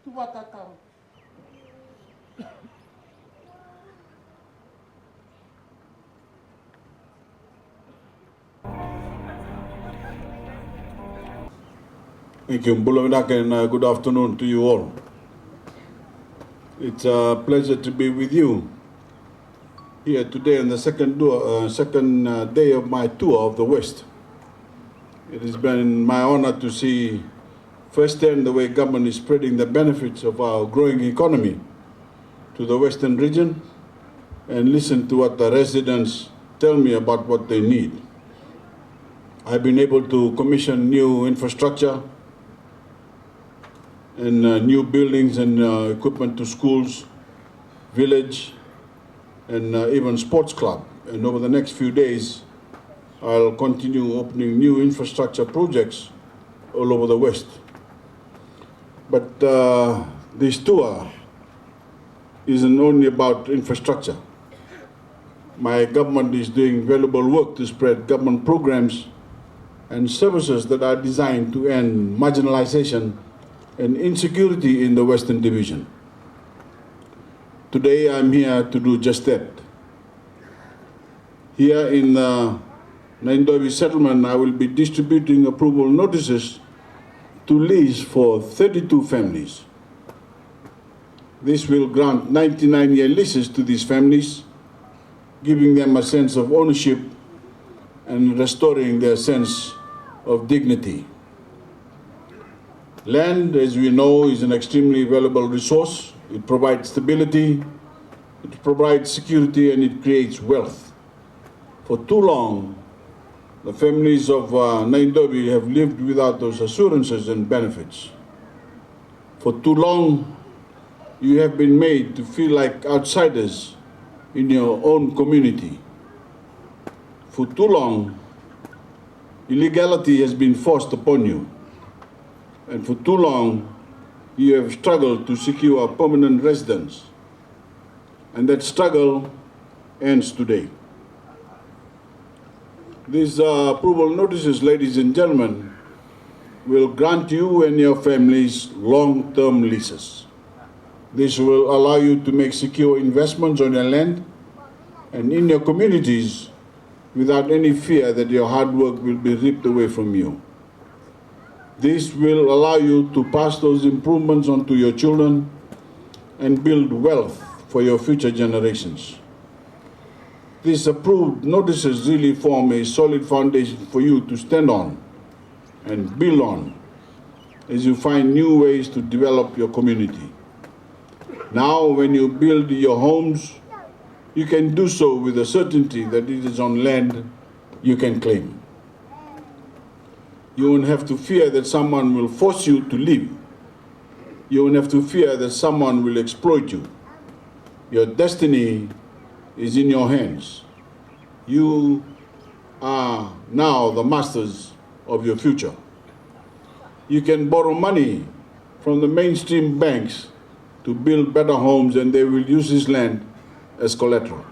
tuwatakam. Thank you, Mbulavinak, and good afternoon to you all. It's a pleasure to be with you here today on the second day of my tour of the West. It has been my honor to see firsthand the way government is spreading the benefits of our growing economy to the Western region and listen to what the residents tell me about what they need. I've been able to commission new infrastructure and new buildings and equipment to schools, village, and even sports club. And over the next few days, I'll continue opening new infrastructure projects all over the West. But this tour isn't only about infrastructure. My government is doing valuable work to spread government programs and services that are designed to end marginalization and insecurity in the Western Division. Today I'm here to do just that. Here in the Naindobi settlement, I will be distributing approval notices to lease for 32 families. This will grant 99-year leases to these families, giving them a sense of ownership and restoring their sense of dignity. Land, as we know, is an extremely valuable resource. It provides stability, it provides security, and it creates wealth. For too long, the families of Naindobi have lived without those assurances and benefits. For too long, you have been made to feel like outsiders in your own community. For too long, illegality has been forced upon you. And for too long, you have struggled to secure permanent residence. And that struggle ends today. These approval notices, ladies and gentlemen, will grant you and your families long-term leases. This will allow you to make secure investments on your land and in your communities without any fear that your hard work will be ripped away from you. This will allow you to pass those improvements on to your children and build wealth for your future generations. These approved notices really form a solid foundation for you to stand on and build on as you find new ways to develop your community. Now, when you build your homes, you can do so with the certainty that it is on land you can claim. You won't have to fear that someone will force you to leave. You won't have to fear that someone will exploit you. Your destiny is in your hands. You are now the masters of your future. You can borrow money from the mainstream banks to build better homes, and they will use this land as collateral.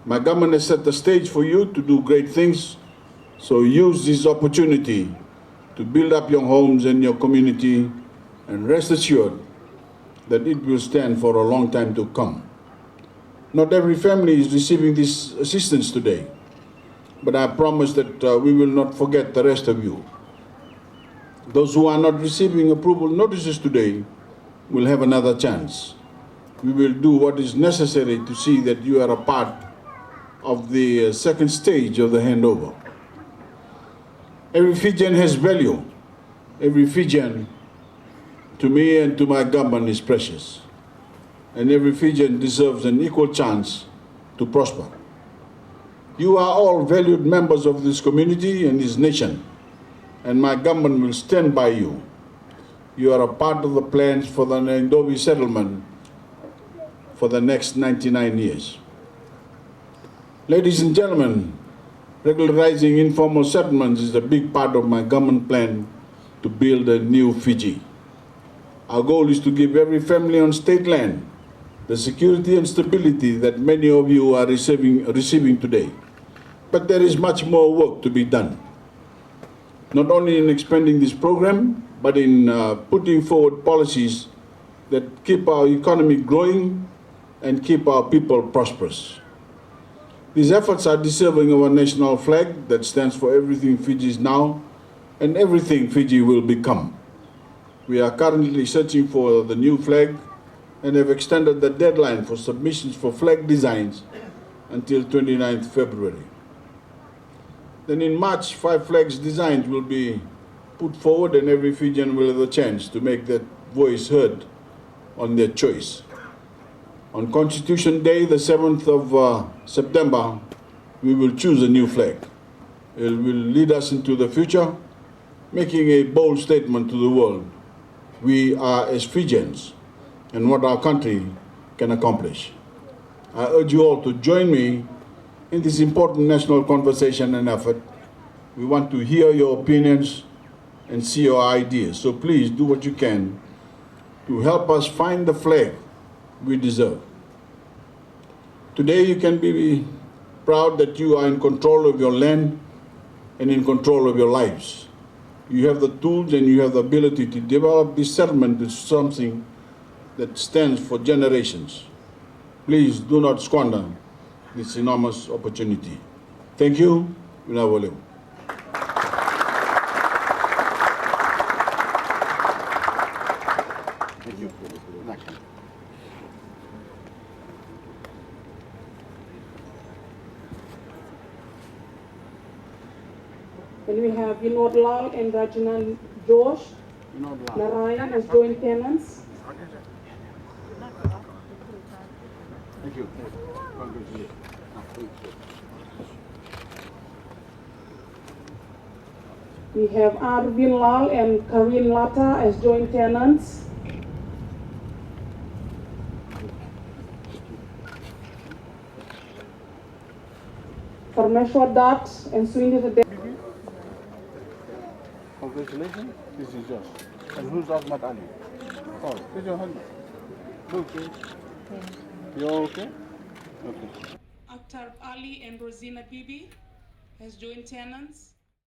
My government has set the stage for you to do great things, so use this opportunity to build up your homes and your community, and rest assured that it will stand for a long time to come. Not every family is receiving this assistance today, but I promise that we will not forget the rest of you. Those who are not receiving approval notices today will have another chance. We will do what is necessary to see that you are a part of the second stage of the handover. Every Fijian has value. Every Fijian, to me and to my government, is precious. And every Fijian deserves an equal chance to prosper. You are all valued members of this community and this nation, and my government will stand by you. You are a part of the plans for the Naindobi settlement for the next 99 years. Ladies and gentlemen, regularizing informal settlements is a big part of my government plan to build a new Fiji. Our goal is to give every family on state land the security and stability that many of you are receiving today. But there is much more work to be done, not only in expanding this program, but in putting forward policies that keep our economy growing and keep our people prosperous. These efforts are deserving of a national flag that stands for everything Fiji is now and everything Fiji will become. We are currently searching for the new flag and have extended the deadline for submissions for flag designs until 29th February. Then in March, 5 flags designs will be put forward and every Fijian will have a chance to make their voice heard on their choice. On Constitution Day, the 7th of September, we will choose a new flag. It will lead us into the future, making a bold statement to the world. We are as Fijians and what our country can accomplish. I urge you all to join me in this important national conversation and effort. We want to hear your opinions and see your ideas. So please do what you can to help us find the flag we deserve. Today you can be proud that you are in control of your land and in control of your lives. You have the tools and you have the ability to develop this settlement into something that stands for generations. Please do not squander this enormous opportunity. Thank you. And we have Vinod Lal and Rajanan Josh Narayan as joint tenants. Thank you. We have Arvin Lal and Karin Lata as joint tenants. Parmeshwar Dutt and Swindita. Congratulations, this is yours. And who's Ahmad Ali? Oh, this is your husband. Okay. You're okay? Okay. Akhtar Ali and Rosina Bibi as joint tenants.